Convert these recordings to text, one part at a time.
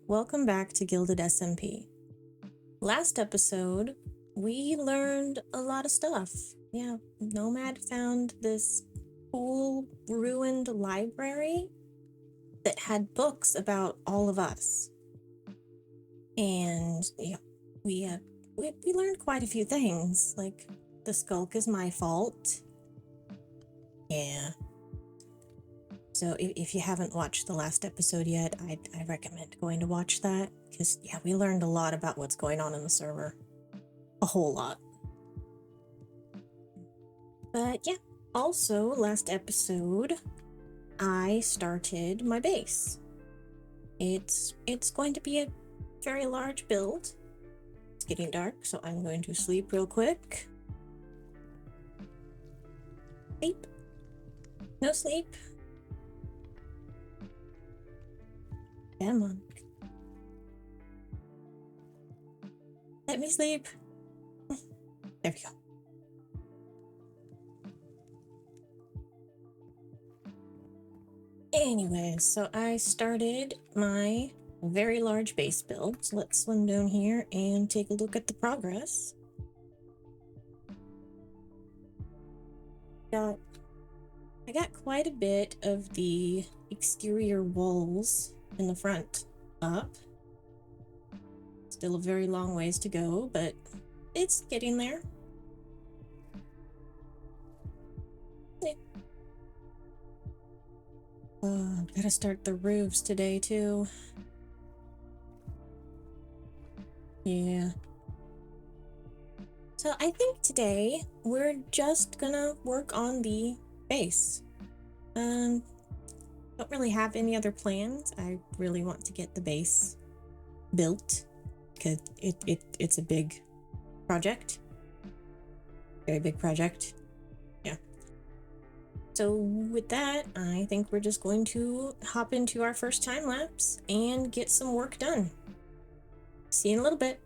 welcome back to Gilded SMP. Last episode, we learned a lot of stuff. Yeah, Nomad found this cool ruined library that had books about all of us. And we learned quite a few things, like the skulk is my fault. Yeah. So if you haven't watched the last episode yet, I recommend going to watch that, because we learned a lot about what's going on in the server. A whole lot. But also last episode, I started my base. It's going to be a very large build. It's getting dark, so I'm going to sleep real quick. Sleep. No sleep. Come on. Let me sleep. There we go. Anyway, so I started my very large base build. So let's swim down here and take a look at the progress. I got quite a bit of the exterior walls in the front up. Still a very long ways to go, but it's getting there. Gotta start the roofs today too. Yeah. So I think today we're just gonna work on the base. Don't really have any other plans. I really want to get the base built because it's a big project. Very big project. Yeah. So with that, I think we're just going to hop into our first time lapse and get some work done. See you in a little bit.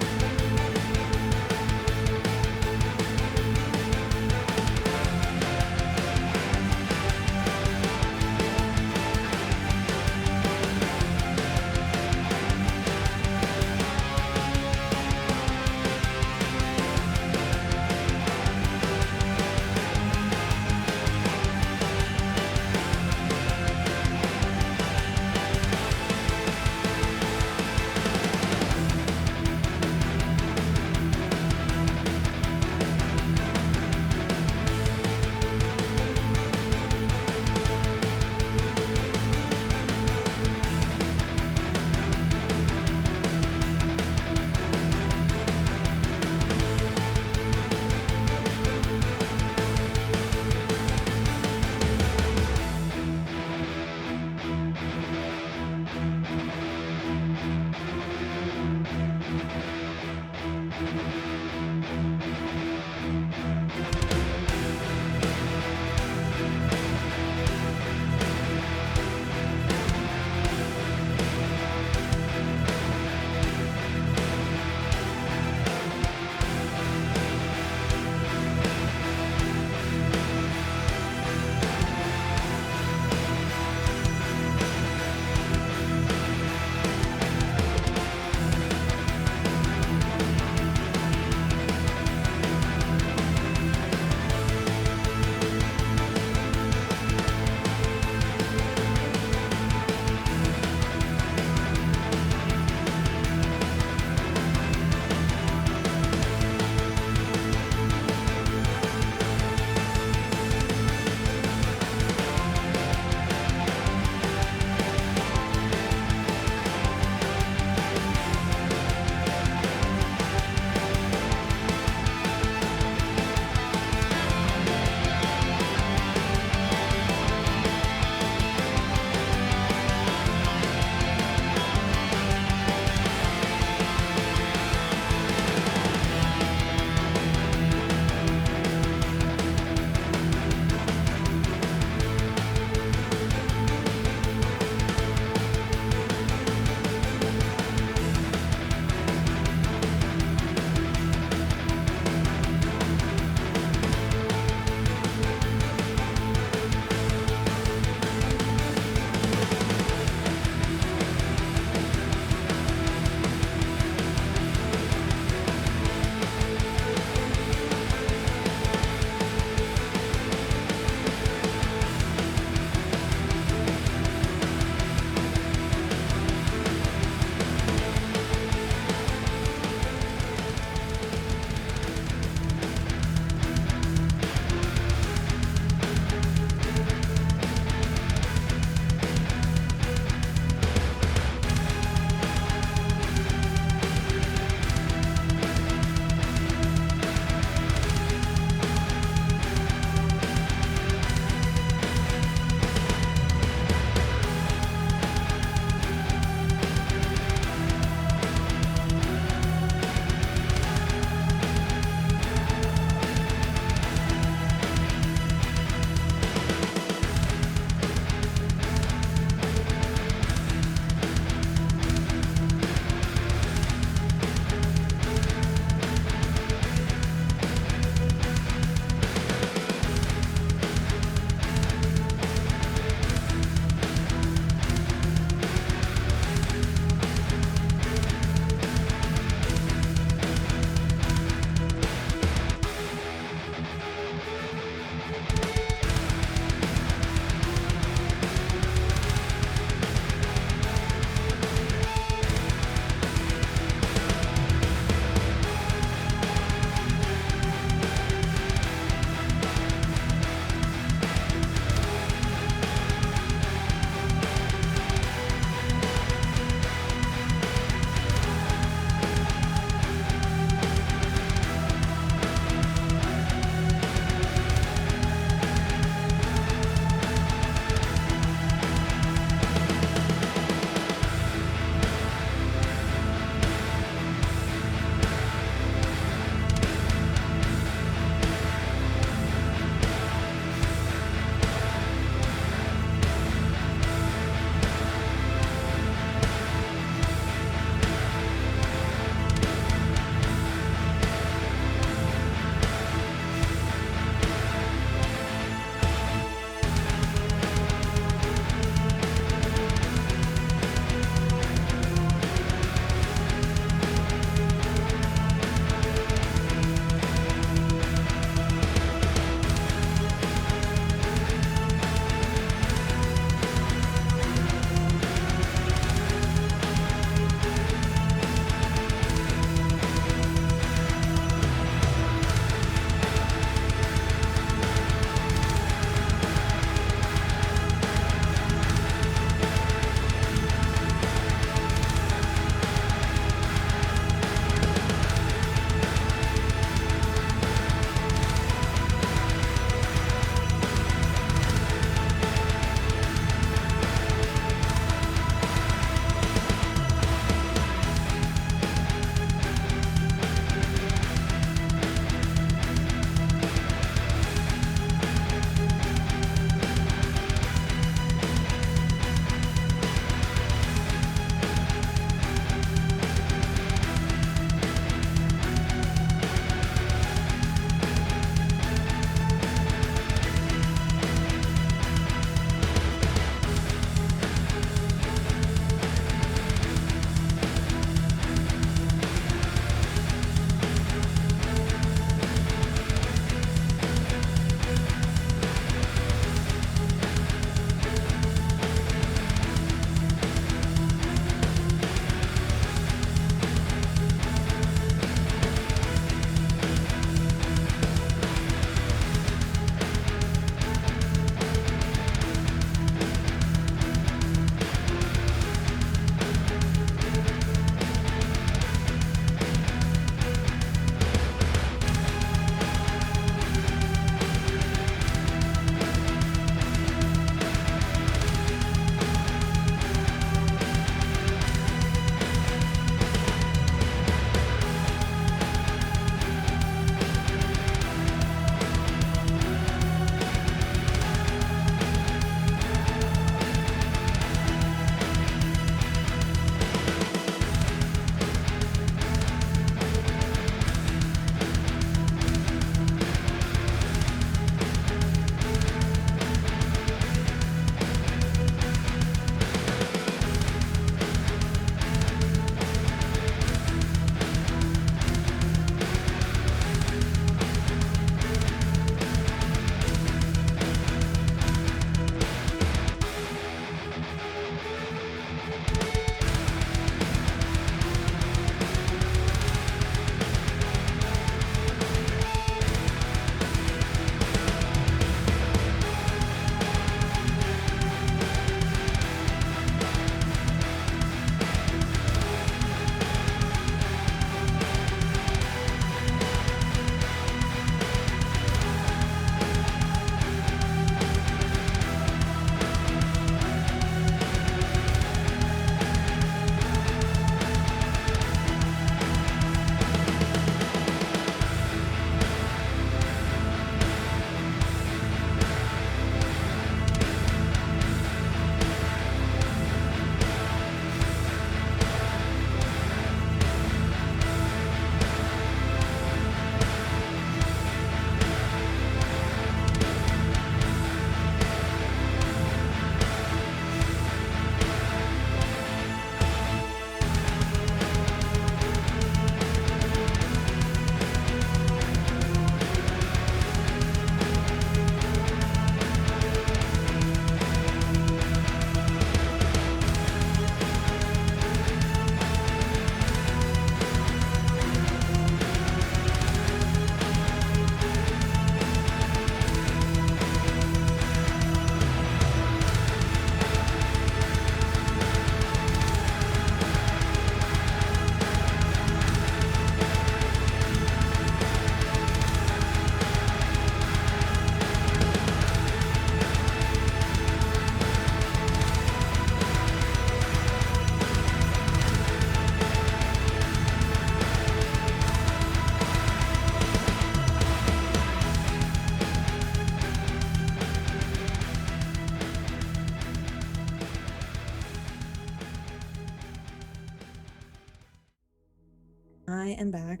I am back.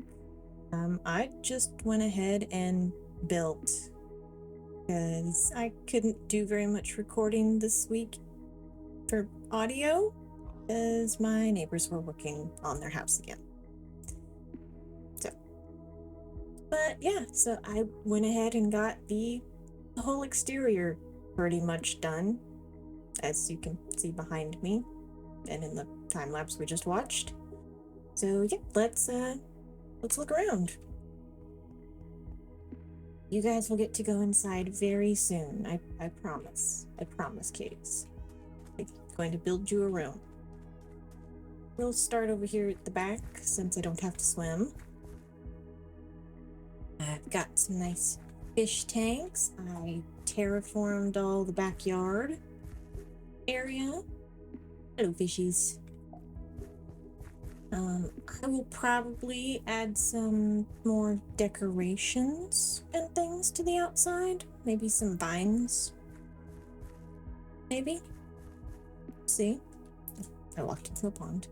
I just went ahead and built because I couldn't do very much recording this week for audio because my neighbors were working on their house again. But yeah, so I went ahead and got the whole exterior pretty much done, as you can see behind me and in the time lapse we just watched. So yeah, let's look around. You guys will get to go inside very soon. I promise. I promise, kids. I'm going to build you a room. We'll start over here at the back since I don't have to swim. I've got some nice fish tanks. I terraformed all the backyard area. Hello, fishies. I will probably add some more decorations and things to the outside. Maybe some vines. Maybe. See? I walked into a pond.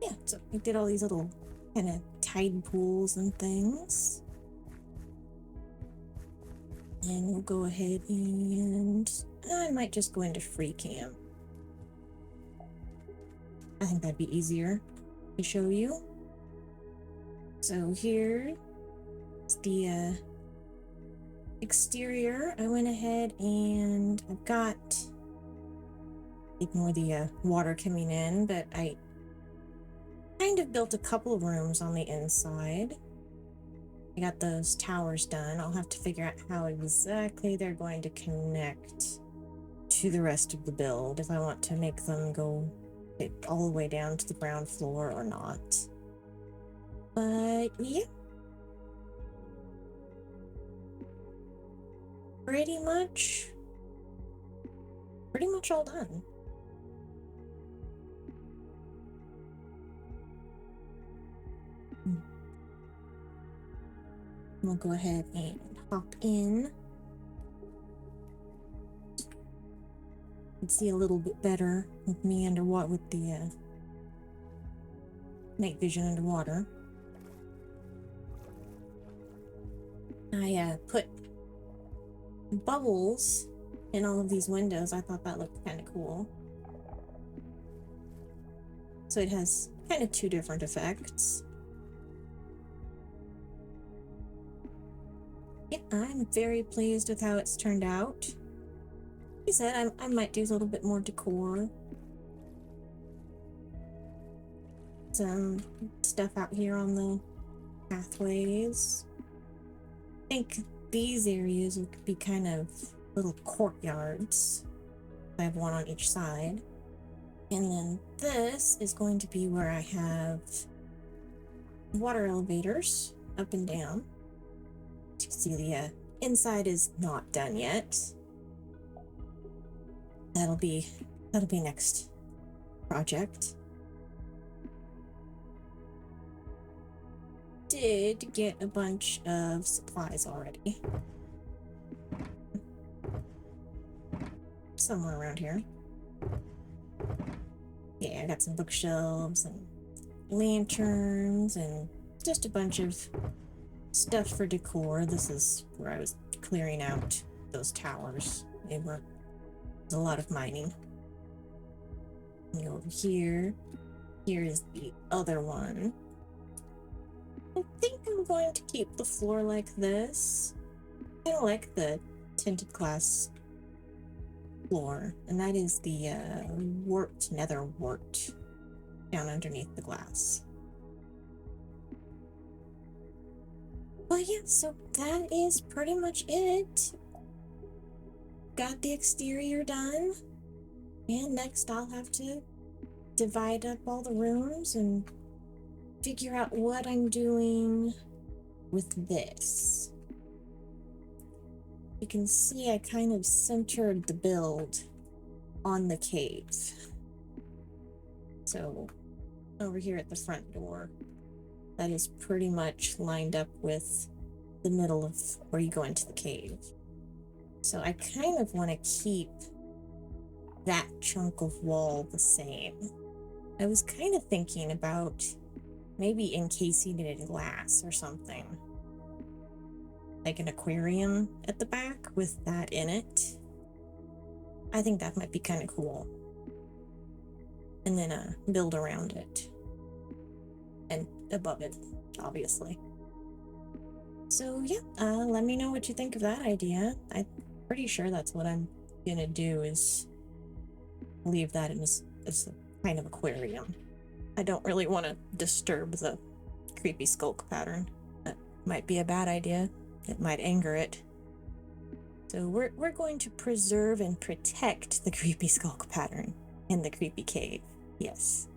Yeah, so I did all these little kind of tide pools and things. And we'll go ahead and I might just go into free cam. I think that'd be easier to show you. So here is the exterior. I went ahead and I've got, ignore the water coming in, but I kind of built a couple of rooms on the inside. I got those towers done. I'll have to figure out how exactly they're going to connect to the rest of the build, if I want to make them go all the way down to the ground floor or not. But yeah, pretty much all done. We'll go ahead and hop in. You can see a little bit better with me underwater, with the night vision underwater. I put bubbles in all of these windows. I thought that looked kind of cool. So it has kind of two different effects. Yeah, I'm very pleased with how it's turned out. Like I said, I might do a little bit more decor. Some stuff out here on the pathways. I think these areas would be kind of little courtyards. I have one on each side. And then this is going to be where I have water elevators up and down. As you can see, the inside is not done yet. That'll be next project. Did get a bunch of supplies already. Somewhere around here. Yeah, I got some bookshelves and lanterns and just a bunch of stuff for decor. This is where I was clearing out those towers. It was a lot of mining. And over here. Here is the other one. I think I'm going to keep the floor like this. I kind of like the tinted glass floor, and that is the warped nether wart down underneath the glass. Well, yeah, so that is pretty much it. Got the exterior done, and next I'll have to divide up all the rooms and figure out what I'm doing with this. You can see I kind of centered the build on the cave. So over here at the front door, that is pretty much lined up with the middle of where you go into the cave. So I kind of want to keep that chunk of wall the same. I was kind of thinking about maybe encasing it in glass or something. Like an aquarium at the back with that in it. I think that might be kind of cool. And then build around it. And above it, obviously. So yeah, let me know what you think of that idea. I'm pretty sure that's what I'm gonna do, is leave that in as a kind of aquarium. I don't really want to disturb the creepy skulk pattern. That might be a bad idea. It might anger it. So we're going to preserve and protect the creepy skulk pattern in the creepy cave. Yes.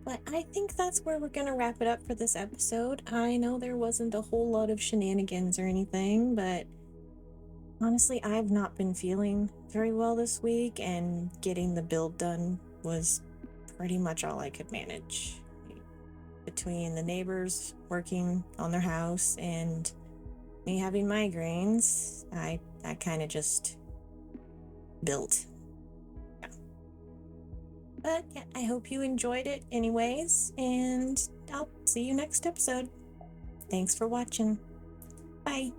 But I think that's where we're gonna wrap it up for this episode. I know there wasn't a whole lot of shenanigans or anything, but honestly, I've not been feeling very well this week, and getting the build done was pretty much all I could manage. Between the neighbors working on their house and me having migraines, I kind of just built. Yeah. But yeah, I hope you enjoyed it anyways, and I'll see you next episode. Thanks for watching. Bye.